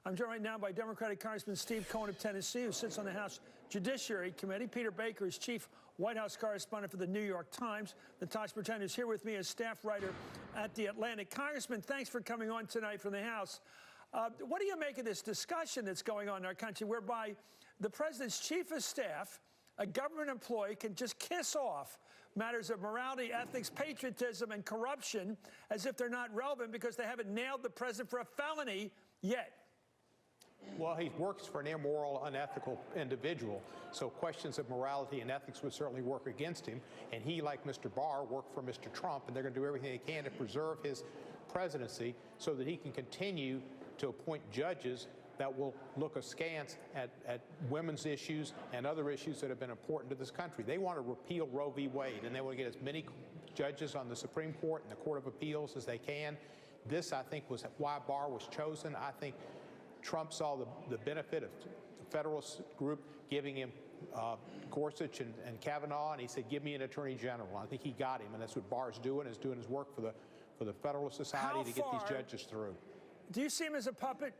I'm joined right now by Democratic Congressman Steve Cohen of Tennessee, who sits on the House Judiciary Committee. Peter Baker is chief White House correspondent for the New York Times. Natasha Pretend is here with me as staff writer at The Atlantic. Congressman, thanks for coming on tonight from the House. What do you make of this discussion that's going on in our country, whereby the president's chief of staff, a government employee, can just kiss off matters of morality, ethics, patriotism, and corruption as if they're not relevant because they haven't nailed the president for a felony yet? Well, he works for an immoral, unethical individual, so questions of morality and ethics would certainly work against him. And he, like Mr. Barr, worked for Mr. Trump, and they're going to do everything they can to preserve his presidency so that he can continue to appoint judges that will look askance at women's issues and other issues that have been important to this country. They want to repeal Roe v. Wade, and they want to get as many judges on the Supreme Court and the Court of Appeals as they can. This, I think, was why Barr was chosen. I think Trump saw the benefit of the Federalist group giving him Gorsuch and Kavanaugh, and he said, give me an attorney general. I think he got him, and that's what Barr's doing, is doing his work for the Federalist Society to get these judges through. Do you see him as a puppet?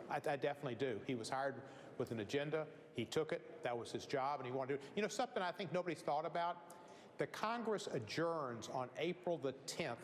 I definitely do. He was hired with an agenda. He took it. That was his job, and he wanted to do it. You know, something I think nobody's thought about? The Congress adjourns on April the 10th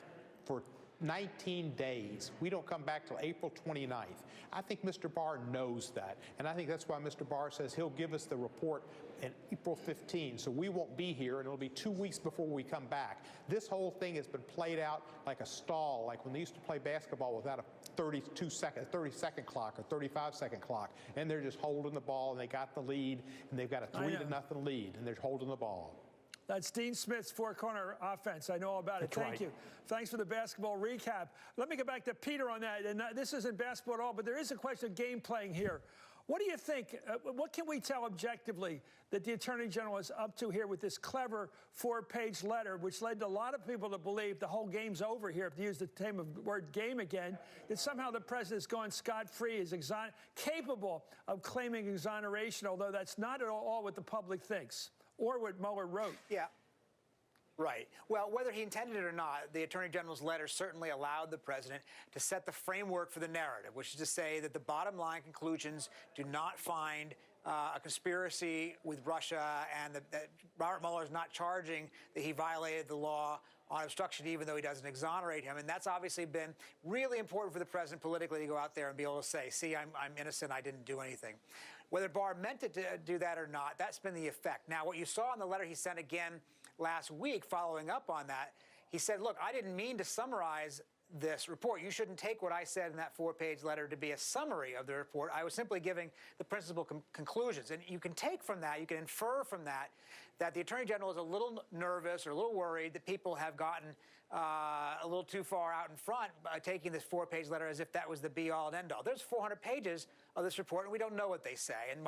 for 19 days. We don't come back till April 29th. I think Mr. Barr knows that, and I think that's why Mr. Barr says he'll give us the report on April 15, so we won't be here, and it'll be 2 weeks before we come back. This whole thing has been played out like a stall, like when they used to play basketball without a 30-second clock or 35-second clock, and they're just holding the ball, and they got the lead, and they've got a 3-0 lead, and they're holding the ball. That's Dean Smith's four-corner offense. I know all about it. Thank you. Thanks for the basketball recap. Let me get back to Peter on that. And this isn't basketball at all, but there is a question of game playing here. What do you think? What can we tell objectively that the Attorney General is up to here with this clever 4-page letter, which led to a lot of people to believe the whole game's over here, if to use the word game again, that somehow the president's gone scot-free, is capable of claiming exoneration, although that's not at all what the public thinks, or what Mueller wrote. Yeah. Right. Well, whether he intended it or not, the Attorney General's letter certainly allowed the president to set the framework for the narrative, which is to say that the bottom line conclusions do not find a conspiracy with Russia, and that Robert Mueller is not charging that he violated the law on obstruction, even though he doesn't exonerate him. And that's obviously been really important for the president politically to go out there and be able to say, see, I'm innocent, I didn't do anything. Whether Barr meant to do that or not, that's been the effect. Now, what you saw in the letter he sent again last week, following up on that, he said, look, I didn't mean to summarize this report. You shouldn't take what I said in that 4-page letter to be a summary of the report. I was simply giving the principal conclusions. And you can take from that, you can infer from that the Attorney General is a little nervous or a little worried that people have gotten a little too far out in front by taking this 4-page letter as if that was the be-all and end-all. There's 400 pages of this report, and we don't know what they say. And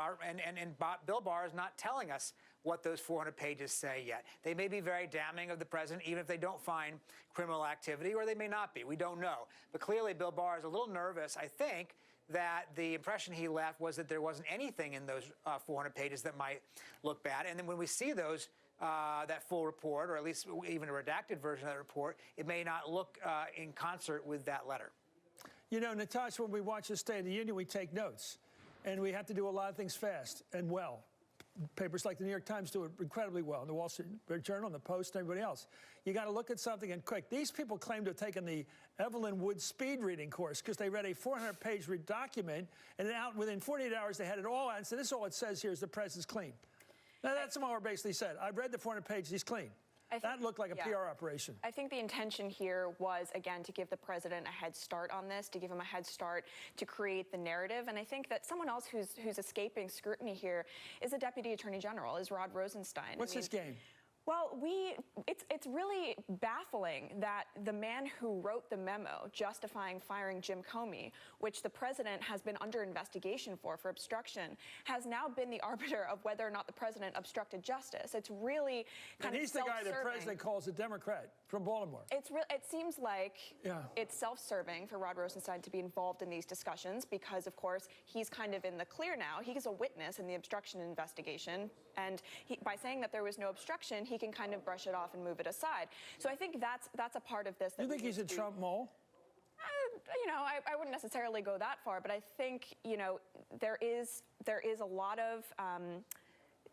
Bill Barr is not telling us what those 400 pages say yet. They may be very damning of the president, even if they don't find criminal activity, or they may not be. We don't know. But clearly, Bill Barr is a little nervous, I think, that the impression he left was that there wasn't anything in those 400 pages that might look bad. And then when we see those, that full report, or at least even a redacted version of that report, it may not look in concert with that letter. You know, Natasha, when we watch the State of the Union, we take notes. And we have to do a lot of things fast and well. Papers like the New York Times do it incredibly well, the Wall Street Journal, and the Post, and everybody else. You got to look at something and quick. These people claim to have taken the Evelyn Wood speed reading course because they read a 400-page document, and then within 48 hours they had it all out and said, this is all it says here is the president's clean. Now, that's what Mueller basically said. I've read the 400 pages, he's clean. That looked like a PR operation. I think the intention here was, again, to give the president a head start on this, to give him a head start to create the narrative. And I think that someone else who's escaping scrutiny here is the Deputy Attorney General, is Rod Rosenstein. What's his game? Well, it's really baffling that the man who wrote the memo justifying firing Jim Comey, which the president has been under investigation for obstruction, has now been the arbiter of whether or not the president obstructed justice. It's really kind of self-serving. And he's the guy the president calls a Democrat from Baltimore. It seems like it's self-serving for Rod Rosenstein to be involved in these discussions because, of course, he's kind of in the clear now. He's a witness in the obstruction investigation, and by saying that there was no obstruction, he can kind of brush it off and move it aside. So I think that's a part of this. You think he's a Trump mole? you know, I wouldn't necessarily go that far, but I think, you know, there is a lot of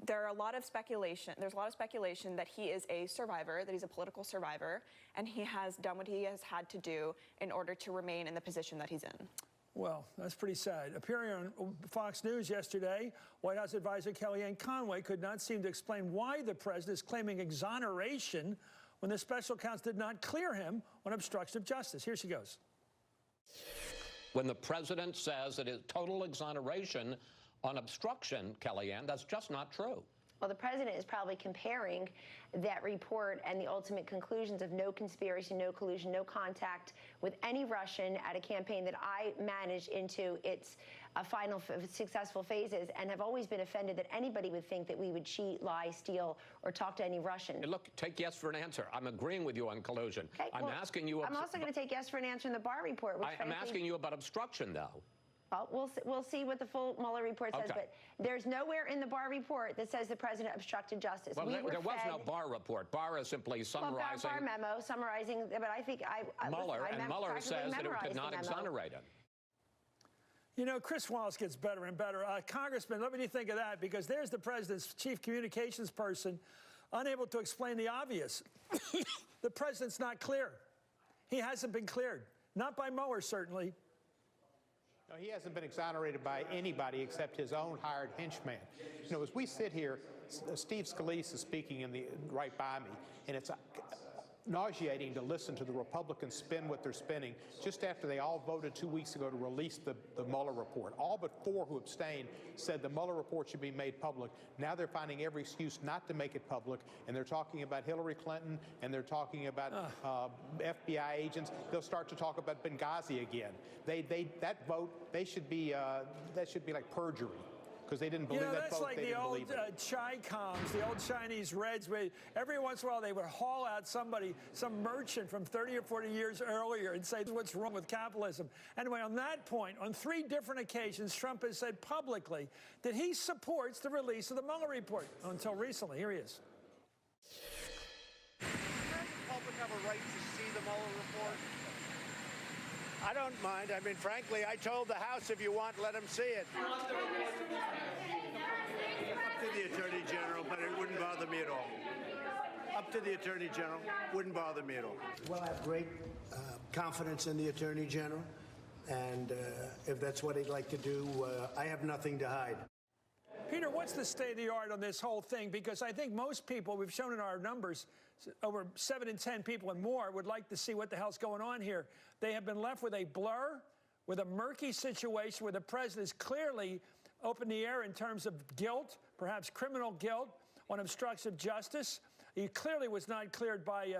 there's a lot of speculation that he is a survivor, that he's a political survivor, and he has done what he has had to do in order to remain in the position that he's in. Well, that's pretty sad. Appearing on Fox News yesterday, White House advisor Kellyanne Conway could not seem to explain why the president is claiming exoneration when the special counsel did not clear him on obstruction of justice. Here she goes. When the president says it is total exoneration on obstruction, Kellyanne, that's just not true. Well, the president is probably comparing that report and the ultimate conclusions of no conspiracy, no collusion, no contact with any Russian at a campaign that I managed into its final successful phases, and have always been offended that anybody would think that we would cheat, lie, steal, or talk to any Russian. And look, take yes for an answer. I'm agreeing with you on collusion. Okay, I'm asking you. I'm also going to take yes for an answer in the Barr report. Which I'm asking you about obstruction, though. Well, we'll see what the full Mueller report says, but there's nowhere in the Barr report that says the president obstructed justice. Well, there was no Barr report. Barr is simply summarizing. Barr memo summarizing, but I think Mueller, and Mueller says that it could not exonerate him. You know, Chris Wallace gets better and better. Congressman, what do you think of that? Because there's the president's chief communications person, unable to explain the obvious. The president's not clear. He hasn't been cleared. Not by Mueller, certainly. No, he hasn't been exonerated by anybody except his own hired henchman. You know, as we sit here, Steve Scalise is speaking right by me, and it's nauseating to listen to the Republicans spin what they're spinning just after they all voted 2 weeks ago to release the Mueller report. All but 4 who abstained said the Mueller report should be made public. Now they're finding every excuse not to make it public, and they're talking about Hillary Clinton, and they're talking about FBI agents. They'll start to talk about Benghazi again. That vote, that should be like perjury, because they didn't believe that vote. That's like the old Chi-Coms, the old Chinese Reds, where every once in a while they would haul out somebody, some merchant from 30 or 40 years earlier and say, what's wrong with capitalism? Anyway, on that point, on 3 different occasions, Trump has said publicly that he supports the release of the Mueller report. Until recently. Here he is. Does the public have a right to see the Mueller report? I don't mind. I mean, frankly, I told the House, if you want, let them see it. Up to the Attorney General, but it wouldn't bother me at all. Up to the Attorney General, wouldn't bother me at all. Well, I have great confidence in the Attorney General, and if that's what he'd like to do, I have nothing to hide. Peter, what's the state of the art on this whole thing? Because I think most people, we've shown in our numbers, over 7 in 10 people and more would like to see what the hell's going on here. They have been left with a blur, with a murky situation where the president is clearly up in the air in terms of guilt, perhaps criminal guilt, on obstruction of justice. He clearly was not cleared by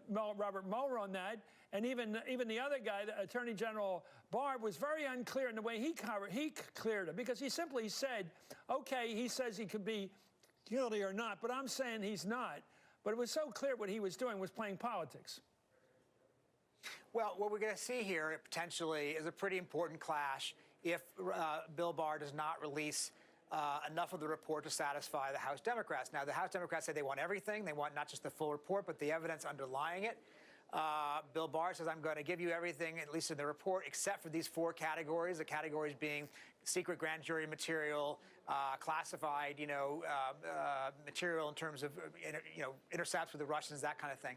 Robert Mueller on that. And even the other guy, the Attorney General Barr, was very unclear in the way he cleared it, because he simply said, okay, he says he could be guilty or not, but I'm saying he's not. But it was so clear what he was doing was playing politics. Well, what we're going to see here potentially is a pretty important clash if Bill Barr does not release enough of the report to satisfy the House Democrats. Now, the House Democrats say they want everything. They want not just the full report, but the evidence underlying it. Bill Barr says, I'm going to give you everything, at least in the report, except for these 4 categories, the categories being secret grand jury material, classified, material in terms of, intercepts with the Russians, that kind of thing.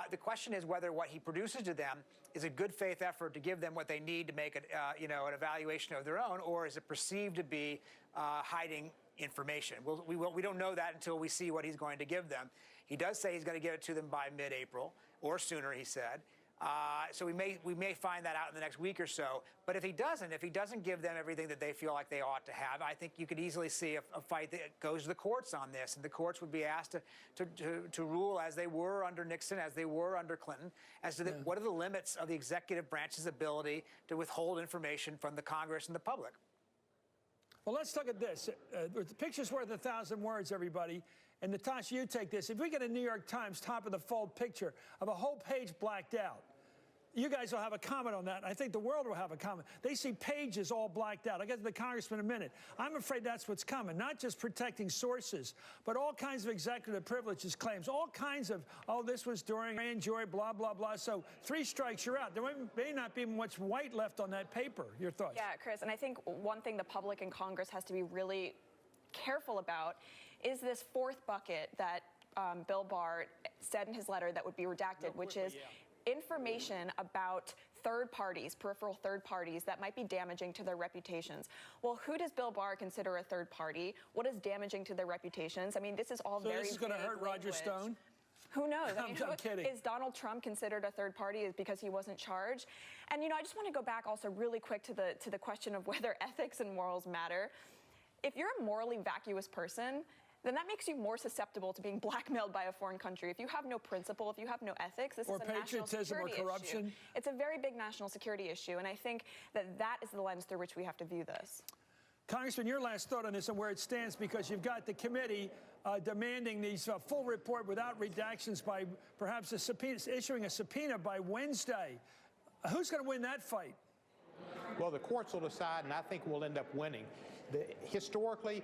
The question is whether what he produces to them is a good faith effort to give them what they need to make an evaluation of their own, or is it perceived to be hiding information? We don't know that until we see what he's going to give them. He does say he's going to give it to them by mid-April or sooner, he said. So we may find that out in the next week or so. But if he doesn't give them everything that they feel like they ought to have, I think you could easily see a fight that goes to the courts on this, and the courts would be asked to rule as they were under Nixon, as they were under Clinton, as to what are the limits of the executive branch's ability to withhold information from the Congress and the public. Well, let's look at this. The picture's worth 1,000 words, everybody. And Natasha, you take this. If we get a New York Times top of the fold picture of a whole page blacked out, You guys will have a comment on that. I think the world will have a comment. They see pages all blacked out. I'll get to the congressman in a minute. I'm afraid that's what's coming, not just protecting sources, but all kinds of executive privileges claims, all kinds of, oh, this was during grand jury, blah, blah, blah. So 3 strikes, you're out. There may not be much white left on that paper. Your thoughts? Yeah, Chris, and I think one thing the public and Congress has to be really careful about is this 4th bucket that Bill Barr said in his letter that would be redacted, which is information about third parties, peripheral third parties that might be damaging to their reputations. Well, who does Bill Barr consider a third party? What is damaging to their reputations? I mean, this is all so very this is going to hurt Roger Stone? Who knows? I mean, I'm kidding. Is Donald Trump considered a third party because he wasn't charged? And, I just want to go back also really quick to the question of whether ethics and morals matter. If you're a morally vacuous person, then that makes you more susceptible to being blackmailed by a foreign country. If you have no principle, if you have no ethics, this is a national security issue. Or corruption. It's a very big national security issue, and I think that is the lens through which we have to view this. Congressman, your last thought on this and where it stands, because you've got the committee demanding these full report without redactions by perhaps issuing a subpoena by Wednesday. Who's going to win that fight? Well, the courts will decide, and I think we'll end up winning. Historically,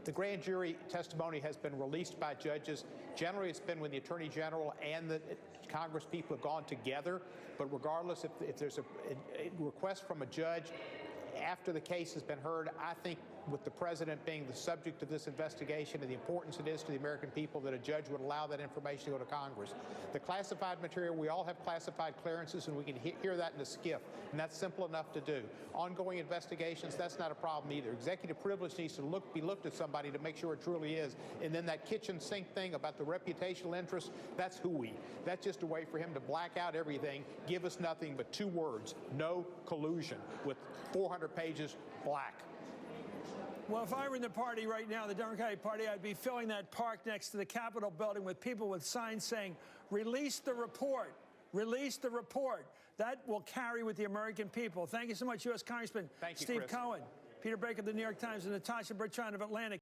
the grand jury testimony has been released by judges. Generally, it's been when the Attorney General and the Congress people have gone together. But regardless, if there's a request from a judge after the case has been heard, I think with the president being the subject of this investigation and the importance it is to the American people, that a judge would allow that information to go to Congress. The classified material, we all have classified clearances, and we can hear that in a skiff, and that's simple enough to do. Ongoing investigations, that's not a problem either. Executive privilege needs to be looked at somebody to make sure it truly is. And then that kitchen sink thing about the reputational interest, that's hooey. That's just a way for him to black out everything, give us nothing but 2 words, no collusion, with 400 pages black. Well, if I were in the party right now, the Democratic Party, I'd be filling that park next to the Capitol building with people with signs saying, release the report, release the report. That will carry with the American people. Thank you so much, U.S. Congressman Steve Cohen, Peter Baker of the New York Times, and Natasha Bertrand of Atlantic.